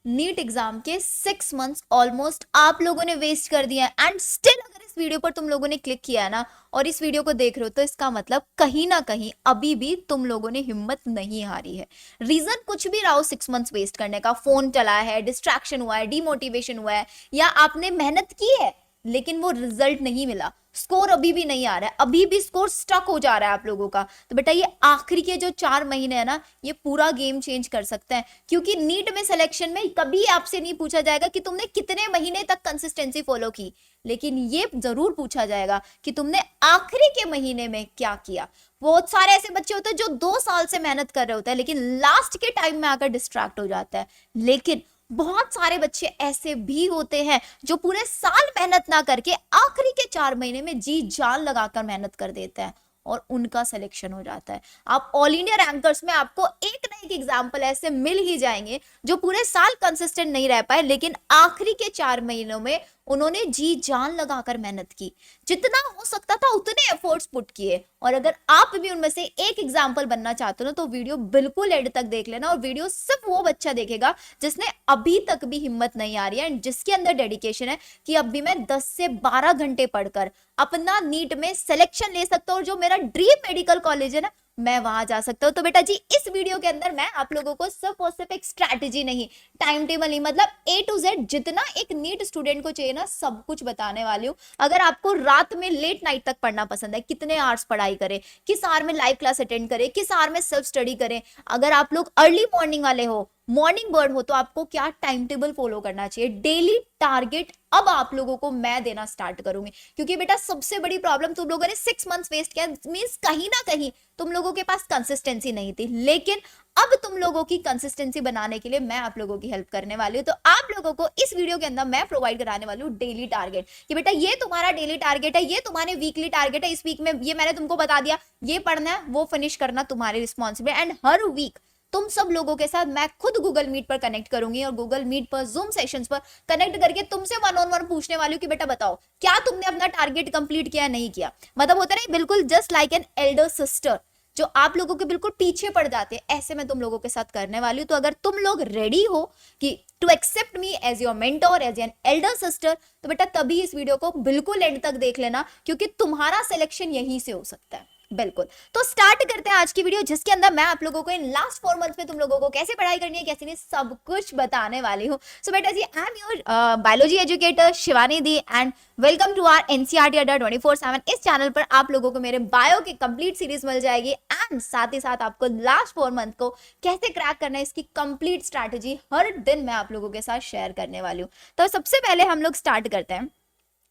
NEET exam के 6 months almost आप लोगों ने वेस्ट कर दिया है, एंड स्टिल अगर इस वीडियो पर तुम लोगों ने क्लिक किया है ना और इस वीडियो को देख रहे हो, तो इसका मतलब कहीं ना कहीं अभी भी तुम लोगों ने हिम्मत नहीं हारी है। रीजन कुछ भी रहा हो 6 मंथ्स वेस्ट करने का, फोन चलाया है, डिस्ट्रैक्शन हुआ है, डिमोटिवेशन हुआ है, या आपने मेहनत की है लेकिन वो रिजल्ट नहीं मिला, स्कोर अभी भी नहीं आ रहा है, अभी भी स्कोर स्टक हो जा रहा है आप लोगों का, तो बेटा ये आखिरी के जो 4 महीने है ना, ये पूरा गेम चेंज कर सकते हैं। क्योंकि नीट में सिलेक्शन में कभी आपसे नहीं पूछा जाएगा कि तुमने कितने महीने तक कंसिस्टेंसी फॉलो की, लेकिन ये जरूर पूछा जाएगा कि तुमने आखिरी के महीने में क्या किया। बहुत सारे ऐसे बच्चे होते हैं जो 2 साल से मेहनत कर रहे होते हैं लेकिन लास्ट के टाइम में आकर डिस्ट्रैक्ट हो जाता है। लेकिन बहुत सारे बच्चे ऐसे भी होते हैं जो पूरे साल मेहनत ना करके आखिरी के 4 महीने में जी जान लगाकर मेहनत कर देते हैं और उनका सिलेक्शन हो जाता है। आप ऑल इंडिया रैंकर्स में आपको एक ना एक एग्जाम्पल ऐसे मिल ही जाएंगे जो पूरे साल कंसिस्टेंट नहीं रह पाए लेकिन आखिरी के 4 महीनों में उन्होंने जी जान लगाकर मेहनत की, जितना हो सकता था उतने एफर्ट्स पुट किए। और अगर आप भी उनमें से एक एग्जाम्पल बनना चाहते हो ना, तो वीडियो बिल्कुल एंड तक देख लेना। और वीडियो सिर्फ वो बच्चा देखेगा जिसने अभी तक भी हिम्मत नहीं आ रही है एंड जिसके अंदर डेडिकेशन है कि अभी मैं 10 से 12 घंटे पढ़कर अपना नीट में सिलेक्शन ले सकता हूँ, और जो मेरा ड्रीम मेडिकल कॉलेज है ना, मैं वहां जा सकता हूँ। तो बेटा जी, इस वीडियो के अंदर मैं आप लोगों को सिर्फ और सिर्फ एक स्ट्रैटेजी नहीं, टाइम टेबल नहीं, मतलब A to Z जितना एक नीट स्टूडेंट को चाहिए ना, सब कुछ बताने वाली हूँ। अगर आपको रात में लेट नाइट तक पढ़ना पसंद है, कितने आवर्स पढ़ाई करें, किस आवर में लाइव क्लास अटेंड करें, किस आवर में सेल्फ स्टडी करें, अगर आप लोग अर्ली मॉर्निंग वाले हो, मॉर्निंग बर्ड हो, तो आपको क्या टाइम टेबल फॉलो करना चाहिए, डेली टारगेट अब आप लोगों को मैं देना स्टार्ट करूंगी। क्योंकि बेटा सबसे बड़ी प्रॉब्लम, तुम लोगों ने 6 मंथ्स वेस्ट किया, मींस कहीं ना कहीं तुम लोगों के पास कंसिस्टेंसी नहीं थी। लेकिन अब तुम लोगों की कंसिस्टेंसी बनाने के लिए मैं आप लोगों की हेल्प करने वाली हूँ। तो आप लोगों को इस वीडियो के अंदर मैं प्रोवाइड कराने वाली हूँ डेली टारगेट, कि बेटा ये तुम्हारा डेली टारगेट है, ये तुम्हारे वीकली टारगेट है। इस वीक में ये मैंने तुमको बता दिया, ये पढ़ना है, वो फिनिश करना तुम्हारी रिस्पॉन्सिबिलिटी। एंड हर वीक तुम सब लोगों के साथ मैं खुद गूगल मीट पर कनेक्ट करूंगी, और गूगल मीट पर, जूम सेशंस पर कनेक्ट करके तुमसे वन ऑन वन पूछने वाली हूँ कि बेटा बताओ क्या तुमने अपना टारगेट कंप्लीट किया नहीं किया। मतलब होता नहीं, बिल्कुल just like an elder sister, जो आप लोगों के बिल्कुल पीछे पड़ जाते हैं, ऐसे मैं तुम लोगों के साथ करने वाली हूँ। तो अगर तुम लोग रेडी हो कि to accept me as your mentor, as an elder sister, तो बेटा तभी इस वीडियो को बिल्कुल एंड तक देख लेना, क्योंकि तुम्हारा सिलेक्शन यहीं से हो सकता है। बिल्कुल, तो स्टार्ट करते हैं आज की वीडियो, जिसके अंदर मैं आप लोगों को इन लास्ट 4 मंथ्स में तुम लोगों को कैसे पढ़ाई करनी है, कैसे नहीं, सब कुछ बताने वाली हूँ। सो बेटा जी, I am your biology educator Shivani di, and welcome to our NCERT Adda 24/7। इस चैनल पर आप लोगों को मेरे बायो की कंप्लीट सीरीज मिल जाएगी, एंड साथ ही साथ आपको लास्ट 4 मंथ को कैसे क्रैक करना है, इसकी कंप्लीट स्ट्रैटेजी हर दिन मैं आप लोगों के साथ शेयर करने वाली हूँ। तो सबसे पहले हम लोग स्टार्ट करते हैं।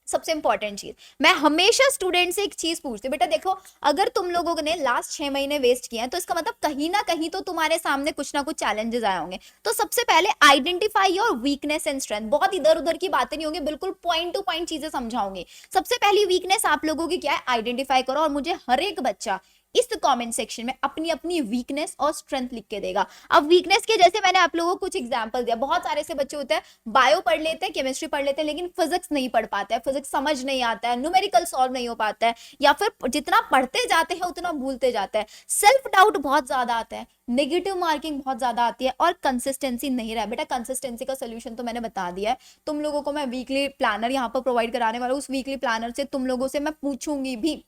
सबसे इंपॉर्टेंट चीज, मैं हमेशा स्टूडेंट से एक चीज पूछती हूँ, बेटा देखो, अगर तुम लोगों ने लास्ट 6 महीने वेस्ट किए हैं, तो इसका मतलब कहीं ना कहीं तो तुम्हारे सामने कुछ ना कुछ चैलेंजेस आए होंगे। तो सबसे पहले identify your weakness and strength. बहुत इधर उधर की बातें नहीं होंगी, बिल्कुल पॉइंट टू पॉइंट चीजें समझाऊंगी। सबसे पहली वीकनेस आप लोगों की क्या है, आइडेंटिफाई करो, और मुझे हर एक बच्चा इस कमेंट सेक्शन में अपनी अपनी वीकनेस और स्ट्रेंथ लिख के देगा। अब वीकनेस के जैसे मैंने आप लोगों को कुछ एग्जांपल दिया, बहुत सारे ऐसे बच्चे होते हैं बायो पढ़ लेते हैं, केमिस्ट्री पढ़ लेते हैं, लेकिन फिजिक्स नहीं पढ़ पाते हैं, फिजिक्स समझ नहीं आता है, न्यूमेरिकल सॉल्व नहीं हो पाता है, या फिर जितना पढ़ते जाते हैं उतना भूलते जाते हैं, सेल्फ डाउट बहुत ज्यादा आता है, नेगेटिव मार्किंग बहुत ज्यादा आती है, और कंसिस्टेंसी नहीं रहा। बेटा कंसिस्टेंसी का सोल्यूशन तो मैंने बता दिया है तुम लोगों को। मैं वीकली प्लानर यहाँ पर प्रोवाइड कराने वाला हूँ। उस वीकली प्लानर से तुम लोगों से मैं पूछूंगी भी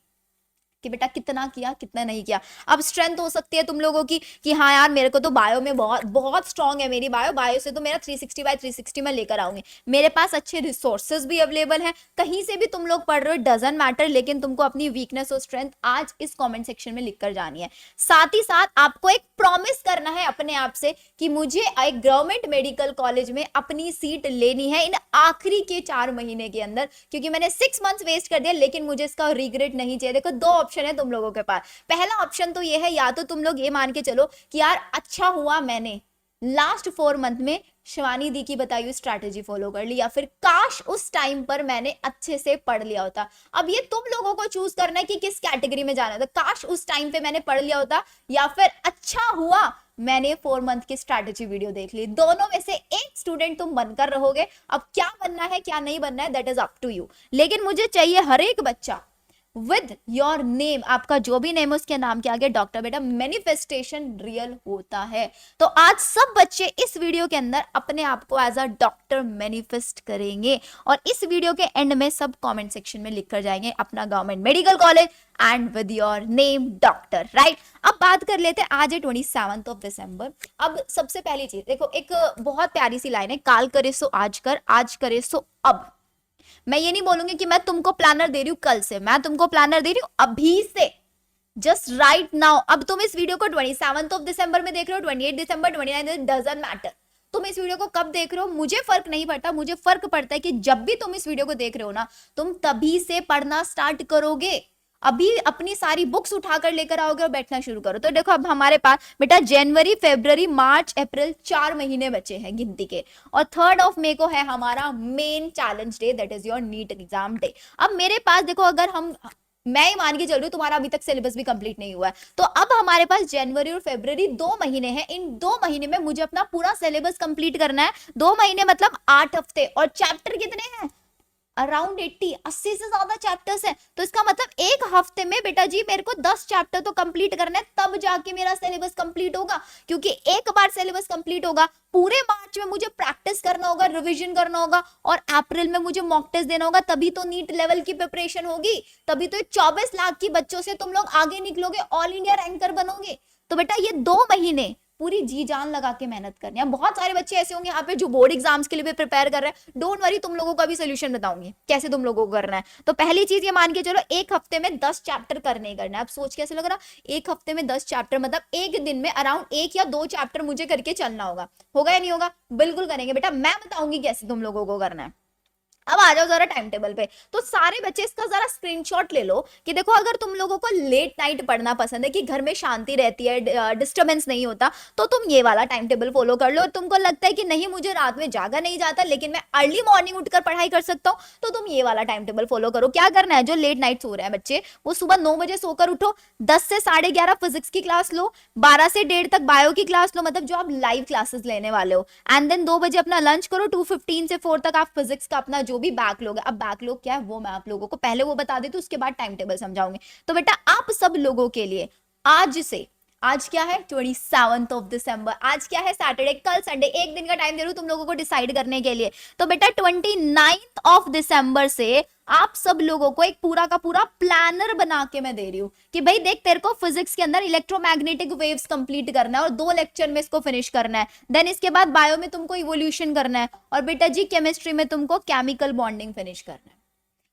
कि बेटा कितना किया, कितना नहीं किया। अब स्ट्रेंथ हो सकती है तुम लोगों की कि हाँ यार, मेरे को तो बायो में बहुत बहुत स्ट्रांग है मेरी बायो, बायो से तो मेरा 360/360 में लेकर आऊंगी, मेरे पास अच्छे रिसोर्सेज भी अवेलेबल हैं, कहीं से भी तुम लोग पढ़ रहे हो, डजंट मैटर, लेकिन तुमको अपनी वीकनेस और स्ट्रेंथ आज इस कॉमेंट सेक्शन में लिखकर जानी है। साथ ही साथ आपको एक प्रॉमिस करना है अपने आप से कि मुझे एक गवर्नमेंट मेडिकल कॉलेज में अपनी सीट लेनी है इन आखिरी के 4 महीने के अंदर, क्योंकि मैंने 6 मंथ्स वेस्ट कर दिया, लेकिन मुझे इसका रिग्रेट नहीं चाहिए। देखो, दो ऑप्शन है तुम लोगों के पास। पहला ऑप्शन तो ये है, या तो तुम लोग ये मान के चलो कि यार अच्छा हुआ मैंने लास्ट 4 मंथ में शिवानी दी की बताई हुई स्ट्रैटेजी फॉलो कर ली, या फिर काश उस टाइम पर मैंने अच्छे से पढ़ लिया होता। अब ये तुम लोगों को चूज करना है कि किस कैटेगरी में जाना है। तो काश उस टाइम पे मैंने पढ़ लिया होता, या फिर अच्छा हुआ मैंने 4 मंथ की स्ट्रैटेजी वीडियो देख ली। दोनों में से एक स्टूडेंट तुम बनकर रहोगे। अब क्या बनना है क्या नहीं बनना है, that is up to you, लेकिन मुझे चाहिए हर एक बच्चा विद योर नेम, आपका जो भी नेम है उसके नाम के आगे डॉक्टर। बेटा मैनिफेस्टेशन रियल होता है। तो आज सब बच्चे इस वीडियो के अंदर अपने आप को एज अ डॉक्टर मैनिफेस्ट करेंगे और इस वीडियो के एंड में सब कमेंट सेक्शन में लिख कर जाएंगे अपना government medical college and with your name doctor, right. अब बात कर लेते हैं, आज है 27 ऑफ दिसंबर। अब सबसे पहली चीज देखो, एक बहुत प्यारी सी लाइन है, काल करे सो आज कर, आज करे सो अब। मैं ये नहीं बोलूंगी कि मैं तुमको प्लानर दे रही हूं कल से, मैं तुमको प्लानर दे रही हूं अभी से, जस्ट राइट नाउ। अब तुम इस वीडियो को 27 ऑफ दिसंबर में देख रहे हो, 28 दिसंबर, 29, डजंट मैटर। तुम इस वीडियो को कब देख रहे हो मुझे फर्क नहीं पड़ता, मुझे फर्क पड़ता है कि जब भी तुम इस वीडियो को देख रहे हो ना, तुम तभी से पढ़ना स्टार्ट करोगे। अभी अपनी सारी बुक्स उठाकर लेकर आओगे और बैठना शुरू करो। तो देखो अब हमारे पास बेटा जनवरी, फरवरी, मार्च, अप्रैल 4 महीने बचे हैं गिनती के, और 3rd ऑफ मई को है हमारा main challenge day, that is your NEET exam day. अब मेरे पास देखो, अगर मैं ही मान के चल रही हूँ तुम्हारा अभी तक सिलेबस भी कंप्लीट नहीं हुआ है, तो अब हमारे पास जनवरी और फरवरी 2 महीने हैं। इन 2 महीने में मुझे अपना पूरा सिलेबस कंप्लीट करना है। 2 महीने मतलब 8 हफ्ते, और चैप्टर कितने हैं? अराउंड 80 से ज्यादा चैप्टर्स हैं। तो इसका मतलब एक हफ्ते में बेटा जी मेरे को 10 चैप्टर तो कंप्लीट करना है, तब जाके मेरा सिलेबस कंप्लीट होगा। क्योंकि एक बार सिलेबस कंप्लीट होगा, पूरे मार्च में मुझे प्रैक्टिस करना होगा, रिवीजन करना होगा, और अप्रैल में मुझे मॉक टेस्ट देना होगा, तभी तो नीट लेवल की प्रिपरेशन होगी, तभी तो 24 लाख की बच्चों से तुम लोग आगे निकलोगे, ऑल इंडिया रैंकर बनोगे। तो बेटा ये 2 महीने पूरी जी जान लगा के मेहनत करनी है। बहुत सारे बच्चे ऐसे होंगे यहाँ पे जो बोर्ड एग्जाम्स के लिए भी प्रिपेयर कर रहे हैं, डोंट वरी, तुम लोगों का भी सोल्यूशन बताऊंगी कैसे तुम लोगों को करना है। तो पहली चीज ये मान के चलो, एक हफ्ते में 10 चैप्टर करने ही करना है। अब सोच कैसे लग रहा, एक हफ्ते में 10 चैप्टर मतलब एक दिन में अराउंड 1 या 2 चैप्टर मुझे करके चलना होगा या नहीं होगा? बिल्कुल करेंगे बेटा, मैं बताऊंगी कैसे तुम लोगों को करना है। अब आ जाओ जरा टाइम टेबल पे। तो सारे बच्चे इसका जरा स्क्रीनशॉट ले लो कि देखो, अगर तुम लोगों को लेट नाइट पढ़ना पसंद है, कि घर में शांति रहती है, डिस्टर्बेंस नहीं होता, तो तुम ये वाला टाइम टेबल फॉलो कर लो। और तुमको लगता है कि नहीं मुझे रात में जागा नहीं जाता, लेकिन मैं अर्ली मॉर्निंग उठकर पढ़ाई कर सकता हूँ, तो तुम ये वाला टाइम टेबल फॉलो करो। क्या करना है, जो लेट नाइट सो रहे हैं बच्चे, वो सुबह 9 बजे सोकर उठो, 10 से 11:30 फिजिक्स की क्लास लो, 12 से 1:30 तक बायो की क्लास लो, मतलब जो आप लाइव क्लासेस लेने वाले हो, एंड देन 2 बजे अपना लंच करो, 2:15 से 4 तक आप फिजिक्स का अपना जो भी बैकलॉग है, अब बैकलॉग क्या है वो मैं आप लोगों को पहले वो बता देती हूँ, उसके बाद टाइम टेबल समझाऊंगी। तो बेटा आप सब लोगों के लिए आज से, आज क्या है 27 ऑफ दिसंबर, आज क्या है सैटरडे, कल संडे, एक दिन का टाइम दे रही हूँ तुम लोगों को डिसाइड करने के लिए। तो बेटा 29 ऑफ दिसंबर से आप सब लोगों को एक पूरा का पूरा प्लानर बना के मैं दे रही हूँ कि भाई देख, तेरे को फिजिक्स के अंदर इलेक्ट्रोमैग्नेटिक वेव्स कंप्लीट करना है और 2 लेक्चर में इसको फिनिश करना है। देन इसके बाद बायो में तुमको इवोल्यूशन करना है, और बेटा जी केमिस्ट्री में तुमको केमिकल बॉन्डिंग फिनिश करना है,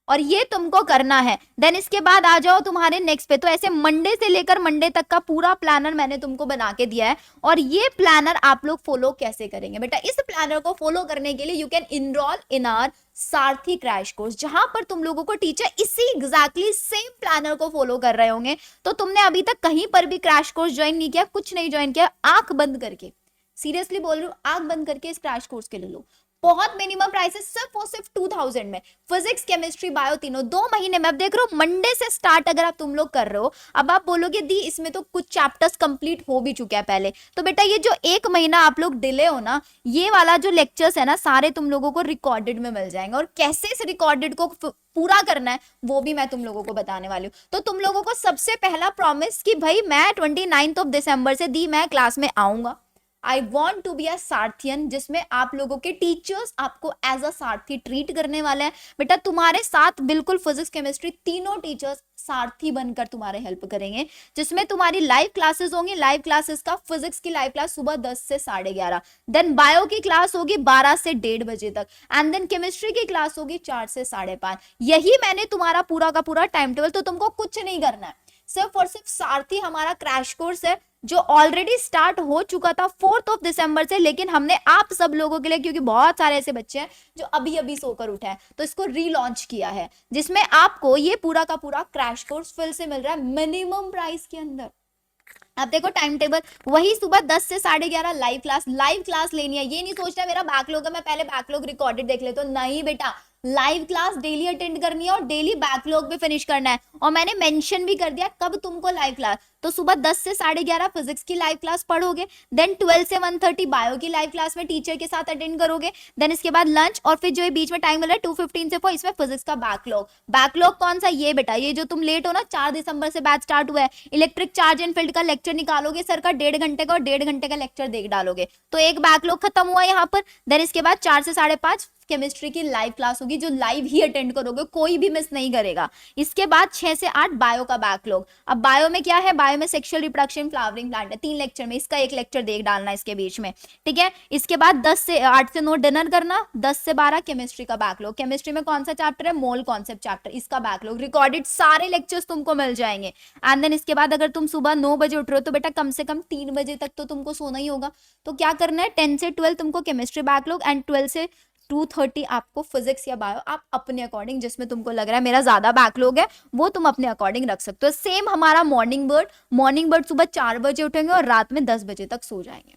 और ये तुमको करना है। देन इसके बाद आ जाओ तुम्हारे नेक्स्ट पे। तो ऐसे मंडे से लेकर मंडे तक का पूरा प्लानर मैंने तुमको बना के दिया है, और ये प्लानर आप लोग फॉलो कैसे करेंगे बेटा, इस प्लानर को फॉलो करने के लिए you can enrol in our Sarathi crash course, जहां पर तुम लोगों को टीचर इसी एग्जैक्टली सेम प्लानर को फॉलो कर रहे होंगे। तो तुमने अभी तक कहीं पर भी क्रैश कोर्स ज्वाइन नहीं किया, कुछ नहीं ज्वाइन किया, आंख बंद करके, सीरियसली बोल रही हूँ, आंख बंद करके इस क्रैश कोर्स के ले लो। बहुत मिनिमम प्राइस है, सिर्फ और सिर्फ 2000 में, फिजिक्स केमिस्ट्री बायो तीनों 2 महीने में। अब देख रहे हो मंडे से स्टार्ट अगर आप तुम लोग कर रहे हो, अब आप बोलोगे दी इसमें तो कुछ चैप्टर्स कंप्लीट हो भी चुका है पहले, तो बेटा ये जो 1 महीना आप लोग डिले हो ना, ये वाला जो लेक्चर्स है ना सारे तुम लोगों को रिकॉर्डेड में मिल जाएंगे, और कैसे इस रिकॉर्डेड को पूरा करना है वो भी मैं तुम लोगों को बताने वाली हूँ। तो तुम लोगों को सबसे पहला प्रॉमिस कि भाई मैं 29 ऑफ दिसंबर से दी मैं क्लास में आऊंगा, I want to be a सारथियन, जिसमें आप लोगों के टीचर्स आपको एज अ सारथी ट्रीट करने वाले हैं। बेटा तुम्हारे साथ बिल्कुल फिजिक्स केमिस्ट्री तीनों टीचर्स सारथी बनकर तुम्हारे हेल्प करेंगे, जिसमें तुम्हारी लाइव क्लासेस होंगी। लाइव क्लासेस का फिजिक्स की लाइव क्लास सुबह 10 से 11:30, देन बायो की क्लास होगी 12 से 1:30 बजे तक, एंड देन केमिस्ट्री की क्लास होगी 4 से 5:30। यही मैंने तुम्हारा पूरा का पूरा टाइम टेबल, तो तुमको कुछ नहीं करना है, सिर्फ और सिर्फ सारथी हमारा क्रैश कोर्स है जो ऑलरेडी स्टार्ट हो चुका था 4 ऑफ दिसंबर से, लेकिन हमने आप सब लोगों के लिए, क्योंकि बहुत सारे ऐसे बच्चे हैं जो अभी अभी सोकर उठे हैं, तो इसको रीलॉन्च किया है, जिसमें आपको ये पूरा का पूरा क्रैश कोर्स फिर से मिल रहा है मिनिमम प्राइस के अंदर। अब देखो टाइम टेबल वही सुबह 10 से 11:30 लाइव क्लास लेनी है। ये नहीं सोचना मेरा बैकलॉग है मैं पहले बैकलॉग रिकॉर्डेड देख लेता हूं, नहीं बेटा, लाइव क्लास डेली अटेंड करनी है और डेली बैकलॉग भी फिनिश करना है। और मैंने मेंशन भी कर दिया कब तुमको लाइव क्लास, तो सुबह 10 से 11:30 फिजिक्स की लाइव क्लास पढ़ोगे, देन 12 से 1:30 बायो की लाइव क्लास में टीचर के साथ अटेंड करोगे, देन इसके बाद लंच, और फिर जो ये बीच में टाइम मिला है 2:15 से 4 इसमें फिजिक्स का बैकलॉग। बैकलॉग कौन सा, ये बेटा ये जो तुम लेट हो ना, 4 दिसंबर से बैच स्टार्ट हुआ है, इलेक्ट्रिक चार्ज एंड फील्ड का लेक्चर निकालोगे सर का 1.5 घंटे का, और 1.5 घंटे का लेक्चर देख डालोगे, तो एक बैकलॉग खत्म हुआ यहाँ पर। देन इसके बाद 4 से 5:30 केमिस्ट्री की लाइव क्लास होगी, जो लाइव ही अटेंड करोगे, कोई भी मिस नहीं करेगा। इसके बाद 6 से 8 बायो का बैकलॉग। अब बायो में क्या है, बायो में सेक्सुअल रिप्रोडक्शन फ्लावरिंग प्लांट है, 3 लेक्चर में, इसका एक लेक्चर देख डालना इसके बीच में, ठीक है। इसके बाद 8 से 9 डिनर करना, 10 से 12 केमिस्ट्री का बैकलॉग। केमिस्ट्री में कौन सा चैप्टर है, मोल कॉन्सेप्ट चैप्टर, इसका बैकलॉग, रिकॉर्डेड सारे लेक्चर्स तुमको मिल जाएंगे। एंड देन इसके बाद अगर तुम सुबह 9 बजे उठ रहे हो तो बेटा कम से कम 3 बजे तक तो तुमको सोना ही होगा। तो क्या करना है, 10 से 12 तुमको केमिस्ट्री बैकलॉग, एंड 12 से 2:30 आपको फिजिक्स या बायो, आप अपने अकॉर्डिंग जिसमें तुमको लग रहा है मेरा ज्यादा बैकलॉग है वो तुम अपने अकॉर्डिंग रख सकते हो। सेम हमारा मॉर्निंग बर्ड सुबह 4 बजे उठेंगे और रात में 10 बजे तक सो जाएंगे।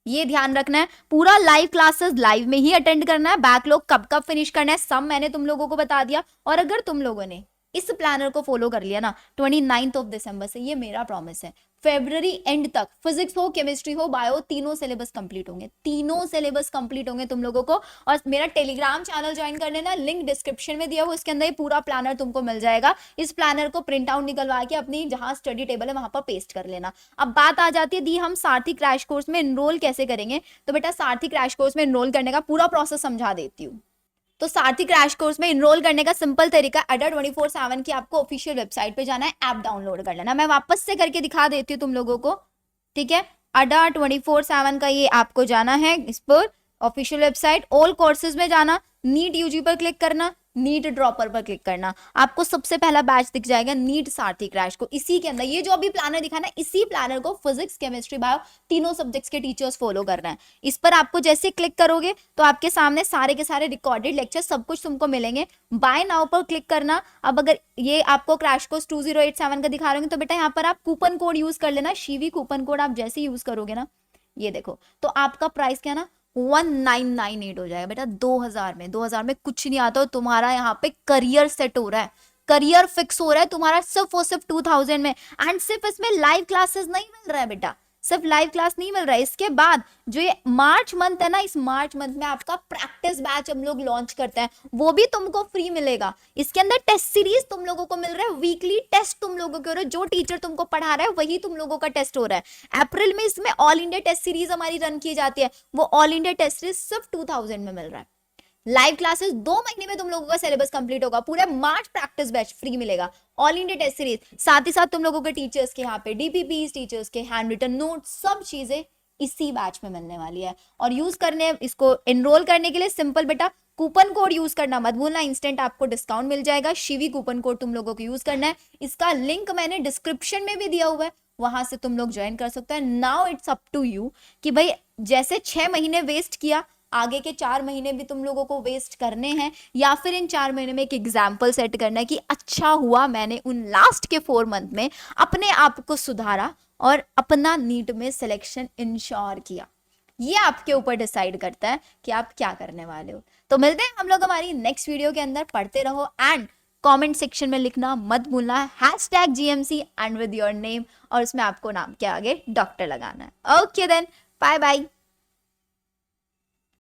ये ध्यान रखना है, पूरा लाइव क्लासेस लाइव में ही अटेंड करना है। बैकलॉग कब कब फिनिश करना है सब मैंने तुम लोगों को बता दिया। और अगर तुम लोगों ने इस प्लानर को फॉलो कर लिया ना 29 दिसंबर से, ये मेरा प्रॉमिस है, फरवरी एंड तक फिजिक्स हो, केमिस्ट्री हो, बायो, तीनों सिलेबस कंप्लीट होंगे, तीनों सिलेबस कंप्लीट होंगे तुम लोगों को। और मेरा टेलीग्राम चैनल ज्वाइन कर लेना, लिंक डिस्क्रिप्शन में दिया हुआ, उसके अंदर ये पूरा प्लानर तुमको मिल जाएगा। इस प्लानर को प्रिंट आउट निकलवा के अपनी जहां स्टडी टेबल है वहां पर पेस्ट कर लेना। अब बात आ जाती है दी हम सारथी क्रैश कोर्स में एनरोल कैसे करेंगे, तो बेटा सारथी क्रैश कोर्स में एनरोल करने का पूरा प्रोसेस समझा देती हूँ। तो सारथी क्रैश कोर्स में इनरोल करने का सिंपल तरीका, अडा 24/7 की आपको ऑफिशियल वेबसाइट पे जाना है, ऐप डाउनलोड कर लेना। मैं वापस से करके दिखा देती हूँ तुम लोगों को, ठीक है। अडा 24/7 का ये आपको जाना है, इस पर ऑफिशियल वेबसाइट, ऑल कोर्सेज में जाना, नीट यूजी पर क्लिक करना, नीट ड्रॉपर पर क्लिक करना, आपको सबसे पहला बैच दिख जाएगा नीट सारथी क्रैश को। इसी के अंदर ये जो अभी प्लानर दिखा ना, इसी प्लानर को फिजिक्स, केमिस्ट्री, बायो तीनों सब्जेक्ट्स के टीचर्स फॉलो कर रहे हैं। इस पर आपको जैसे क्लिक करोगे तो आपके सामने सारे के सारे रिकॉर्डेड लेक्चर सब कुछ तुमको मिलेंगे। बाय नाउ पर क्लिक करना। अब अगर ये आपको क्रैश कोर्स 2087 का दिखा रहे हैं तो बेटा यहाँ पर आप कूपन कोड यूज कर लेना, शीवी कूपन कोड आप जैसे यूज करोगे ना, ये देखो, तो आपका प्राइस क्या ना 1998 हो जाएगा बेटा। 2000 में कुछ नहीं आता, तुम्हारा यहाँ पे करियर सेट हो रहा है, करियर फिक्स हो रहा है तुम्हारा सिर्फ और सिर्फ 2000 में। एंड सिर्फ इसमें लाइव क्लासेस नहीं मिल रहा है बेटा, सिर्फ लाइव क्लास नहीं मिल रहा है, इसके बाद जो ये मार्च मंथ है ना, इस मार्च मंथ में आपका प्रैक्टिस बैच हम लोग लॉन्च करते हैं, वो भी तुमको फ्री मिलेगा। इसके अंदर टेस्ट सीरीज तुम लोगों को मिल रहा है, वीकली टेस्ट तुम लोगों के हो रहे हैं, जो टीचर तुमको पढ़ा रहा है वही तुम लोगों का टेस्ट हो रहा है। अप्रैल में इसमें ऑल इंडिया टेस्ट सीरीज हमारी रन की जाती है, वो ऑल इंडिया टेस्ट सीरीज सिर्फ 2000 में मिल रहा है। लाइव क्लासेस 2 महीने में तुम लोगों का सिलेबस कंप्लीट होगा, पूरे मार्च प्रैक्टिस बैच फ्री मिलेगा, ऑल इंडिया टेस्ट सीरीज, साथ ही साथ तुम लोगों के टीचर्स के यहाँ पे डीपीपी, टीचर्स के हैंड रिटन नोट, सब चीजें इसी बैच में मिलने वाली है। और यूज करने, इसको एनरोल करने के लिए सिंपल बेटा कूपन कोड यूज करना मत भूलना, इंस्टेंट आपको डिस्काउंट मिल जाएगा, शिवी कूपन कोड तुम लोगों को यूज करना है। इसका लिंक मैंने डिस्क्रिप्शन में भी दिया हुआ है, वहां से तुम लोग ज्वाइन कर सकते हैं। Now it's up to you कि भाई जैसे 6 महीने वेस्ट किया, आगे के 4 महीने भी तुम लोगों को वेस्ट करने हैं, या फिर इन 4 महीने में एक एग्जाम्पल सेट करना है कि अच्छा हुआ मैंने उन लास्ट के 4 मंथ में अपने आप को सुधारा और अपना नीट में सिलेक्शन इंश्योर किया। ये आपके ऊपर डिसाइड करता है कि आप क्या करने वाले हो। तो मिलते हैं हम लोग हमारी नेक्स्ट वीडियो के अंदर, पढ़ते रहो एंड कमेंट सेक्शन में लिखना मत भूलना #GMC and with your name, और उसमें आपको नाम के आगे डॉक्टर लगाना है। Okay then, bye bye.